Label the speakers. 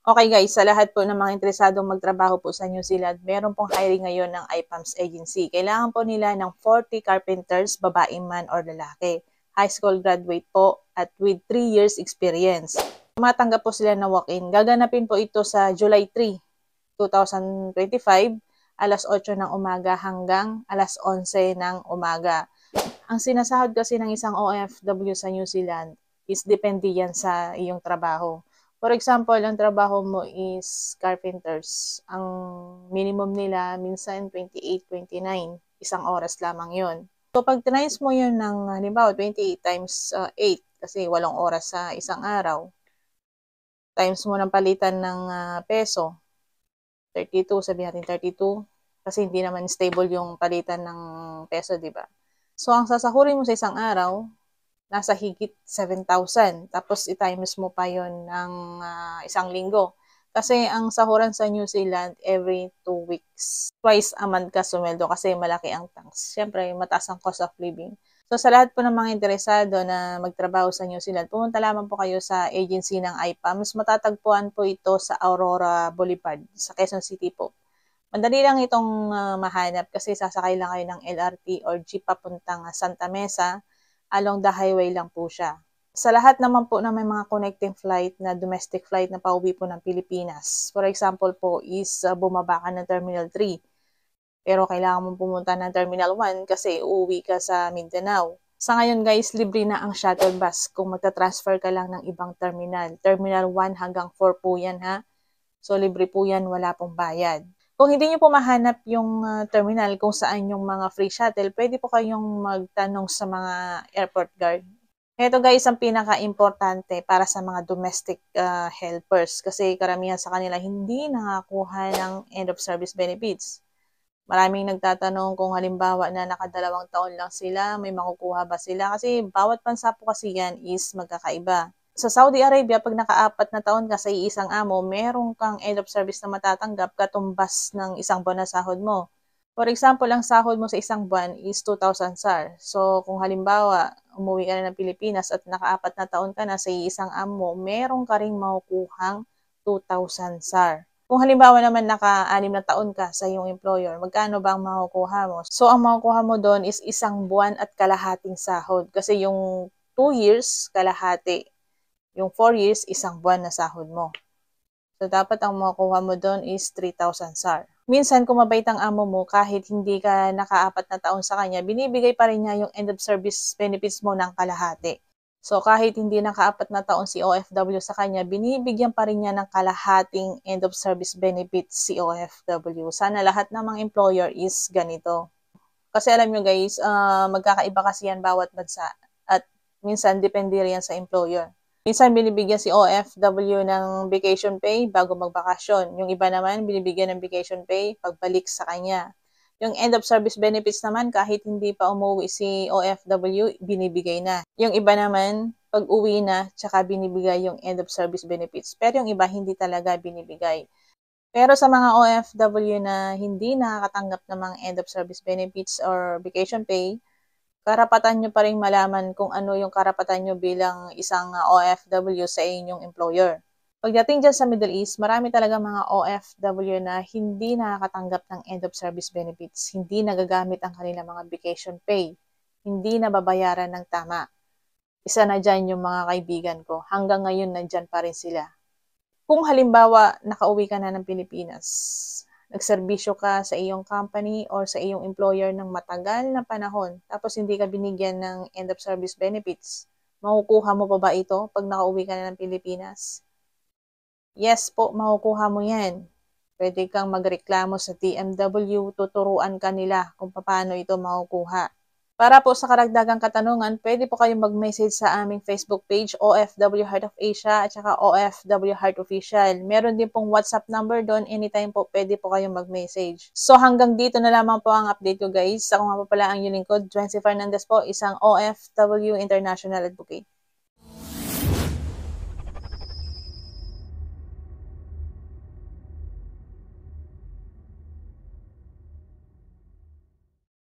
Speaker 1: Okay guys, sa lahat po ng mga interesadong magtrabaho po sa New Zealand, meron pong hiring ngayon ng IPAMS Agency. Kailangan po nila ng 40 carpenters, babae man or lalaki. High school graduate po at with 3 years experience. Tumatanggap po sila na walk-in. Gaganapin po ito sa July 3, 2025, alas 8 ng umaga hanggang alas 11 ng umaga. Ang sinasahod kasi ng isang OFW sa New Zealand is depende yan sa iyong trabaho. For example, ang trabaho mo is carpenters. Ang minimum nila minsan 28, 29. Isang oras lamang yon. So, pag times mo yun ng, halimbawa, 28 times 8, kasi 8 oras sa isang araw, times mo ng palitan ng peso, 32, sabihin natin 32, kasi hindi naman stable yung palitan ng peso, di ba? So, ang sasahurin mo sa isang araw, nasa higit 7,000. Tapos, i-times mo pa yon ng isang linggo. Kasi ang sahuran sa New Zealand, every 2 weeks. Twice a month ka sumweldo kasi malaki ang tax. Siyempre, mataas ang cost of living. So, sa lahat po ng mga interesado na magtrabaho sa New Zealand, pumunta lamang po kayo sa agency ng IPAMS. Matatagpuan po ito sa Aurora Boulevard, sa Quezon City po. Madali lang itong mahanap kasi sasakay lang kayo ng LRT or jeep papuntang Santa Mesa. Along the highway lang po siya. Sa lahat naman po na may mga connecting flight na domestic flight na pauwi po ng Pilipinas. For example po is bumaba ka ng Terminal 3. Pero kailangan mong pumunta ng Terminal 1 kasi uuwi ka sa Mindanao. Sa ngayon guys, libre na ang shuttle bus kung magta-transfer ka lang ng ibang terminal. Terminal 1 hanggang 4 po yan ha. So libre po yan, wala pong bayad. Kung hindi nyo po mahanap yung terminal kung saan yung mga free shuttle, pwede po kayong magtanong sa mga airport guard. Ito guys ang pinaka-importante para sa mga domestic helpers kasi karamihan sa kanila hindi nakakuha ng end of service benefits. Maraming nagtatanong kung halimbawa na nakadalawang taon lang sila, may makukuha ba sila? Kasi bawat bansa po kasi yan is magkakaiba. Sa Saudi Arabia, pag naka-4 na taon ka sa iisang amo, meron kang end of service na matatanggap katumbas ng isang buwan na sahod mo. For example, ang sahod mo sa isang buwan is 2,000 SAR. So, kung halimbawa, umuwi ka na ng Pilipinas at naka-4 na taon ka na sa iisang amo, meron ka ring makukuhang 2,000 SAR. Kung halimbawa naman naka-6 na taon ka sa iyong employer, magkano ba ang makukuha mo? So, ang makukuha mo doon is isang buwan at kalahating sahod. Kasi yung 2 years, kalahati. Yung 4 years, isang buwan na sahod mo. So, dapat ang makukuha mo doon is 3,000 SAR. Minsan, kung mabait ang amo mo, kahit hindi ka naka-4 na taon sa kanya, binibigay pa rin niya yung end of service benefits mo ng kalahati. So, kahit hindi naka-4 na taon si OFW sa kanya, binibigyan pa rin niya ng kalahating end of service benefits si OFW. Sana lahat ng mga employer is ganito. Kasi alam nyo guys, magkakaiba kasi yan bawat bansa. At minsan, depende rin yan sa employer. Minsan, binibigyan si OFW ng vacation pay bago magbakasyon. Yung iba naman, binibigyan ng vacation pay pagbalik sa kanya. Yung end of service benefits naman, kahit hindi pa umuwi si OFW, binibigay na. Yung iba naman, pag uwi na, tsaka binibigay yung end of service benefits. Pero yung iba, hindi talaga binibigay. Pero sa mga OFW na hindi nakakatanggap ng mga end of service benefits or vacation pay, karapatan nyo pa rin malaman kung ano yung karapatan nyo bilang isang OFW sa inyong employer. Pagdating dyan sa Middle East, marami talaga mga OFW na hindi nakakatanggap ng end of service benefits, hindi nagagamit ang kanilang mga vacation pay, hindi nababayaran ng tama. Isa na dyan yung mga kaibigan ko. Hanggang ngayon, nandyan pa rin sila. Kung halimbawa, nakauwi ka na ng Pilipinas, nagserbisyo ka sa iyong company or sa iyong employer ng matagal na panahon, tapos hindi ka binigyan ng end of service benefits, makukuha mo pa ba ito pag nakauwi ka na ng Pilipinas? Yes po, makukuha mo yan. Pwede kang magreklamo sa DMW, tuturuan ka nila kung paano ito makukuha. Para po sa karagdagang katanungan, pwede po kayong mag-message sa aming Facebook page, OFW Heart of Asia, at saka OFW Heart Official. Meron din pong WhatsApp number doon. Anytime po, pwede po kayong mag-message. So hanggang dito na lamang po ang update ko guys. Ako nga po pala ang inyong lingkod, Joancy Fernandez po, isang OFW International Advocate.